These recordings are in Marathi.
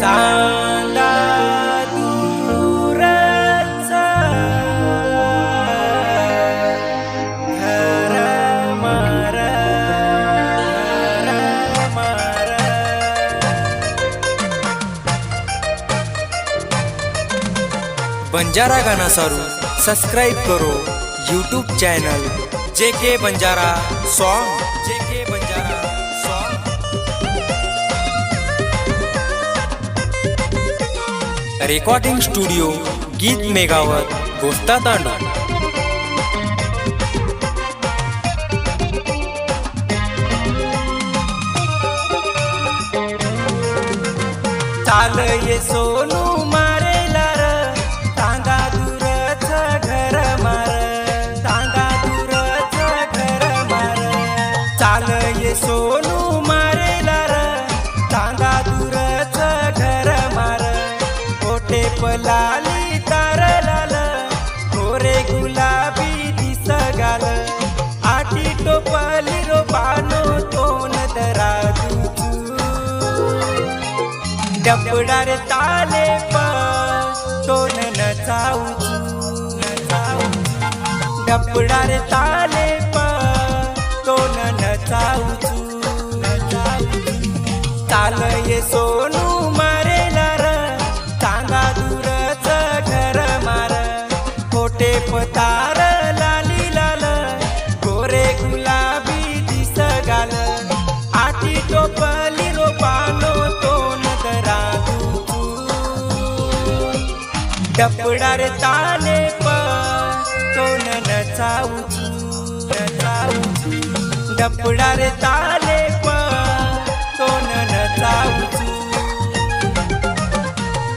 चांदा दूरचा घर मार बंजारा गाना सारू सब्सक्राइब करो YouTube channel JK Banjara song JK Banjara song. Recording studio गीत मेगावत गोस्ता तांडू। चाल ये सोनू मारेला र तांगा दूरच घर मार तांगा दूरच घर मार। चाल ये सोनू मारेला र तांगा दूरच घर मार। ओटे पलाली तार लाल गोरे गुलाबी दिस गाल आटी टोपली रो बानो तोन दरा डपडार ताले तोन नचाऊ डपडार ताले तोन नचाऊ। चाल ये सोनू मारेला र तांगा दूरच घर मार। कोटे पतार लाली लाल गोरे गुलाबी दिस गाल आटी टोपली रो पानो तोन दरा डपडार ताले तोन नचाऊ डपडार ताले तोन नचाऊ।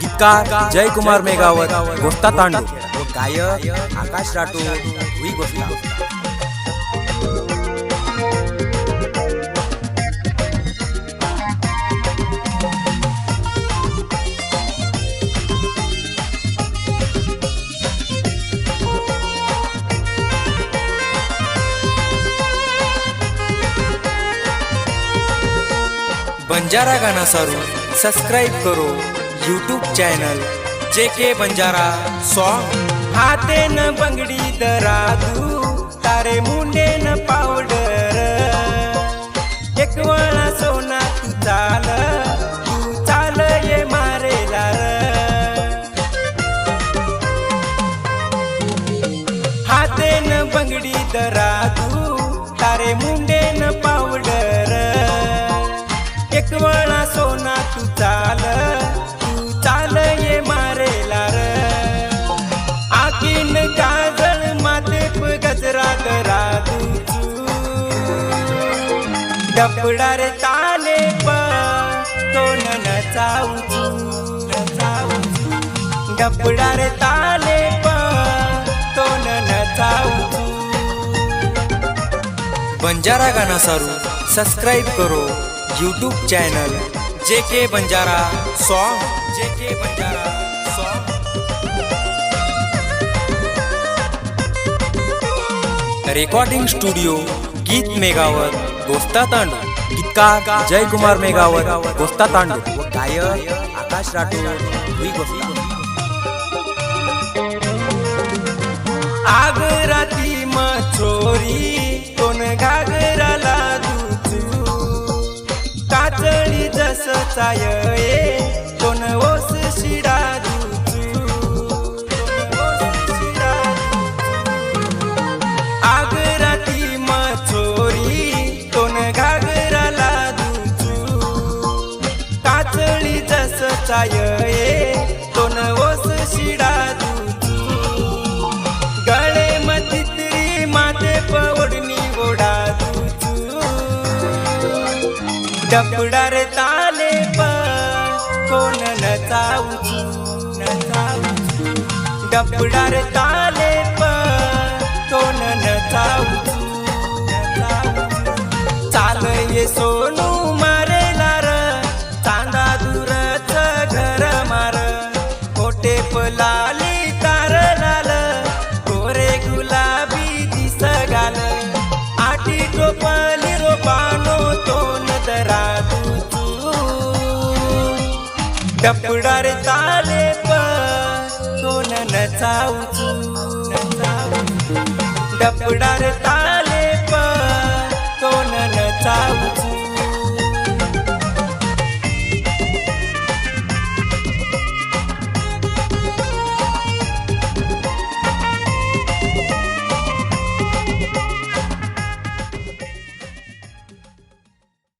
गीतकार जय कुमार मेगावत गोस्ता तांडू व गायक आकाश राठोड हुई गोस्ता। बंजारा गाना सारू सब्सक्राइब करो YouTube channel JK Banjara song. हाथे न बंगड़ी दरादू तारे मुंडे न पावडर एक वाला सोना तू चाल ये मारेला र। हाथे न बंगड़ी दरादू तारे मुंडे न पावडर एक वाला सोना तू चाल ये मारेला र। आखीन काजळ माथे गजरा दरा डपडार ताले तोन नचाऊ डपडार ताले तोन नचाऊ। बंजारा गाना सारू सब्सक्राइब करो YouTube channel JK Banjara song JK Banjara song. Recording studio गीत मेगावत गोस्ता तांडू। गीतकार जय कुमार मेगावत गोस्ता तांडू व गायक आकाश राठोड हुई गोस्ता। आग राती मछोरी कोण घागराला दूचू काचळी जस चाय कोण ओस शिडा दूचू आग राती मछोरी कोण घागराला दूचू काचळी जस चाय कोण ओस शिडा दूचू। गळे मतित्री माथे पवडणी ओढा दूचू डपडार ताले कोण नचाऊ डपडार ताले कोण नचाऊ। चाल ये सोनू मारेला र चांदा दूरच घर मार। कोटे पलाली तार लाल गोरे गुलाबी दिस गाल आटी टोपली रो बानो तोन दरा डपडार ताले पण कोण नचावचू डपडार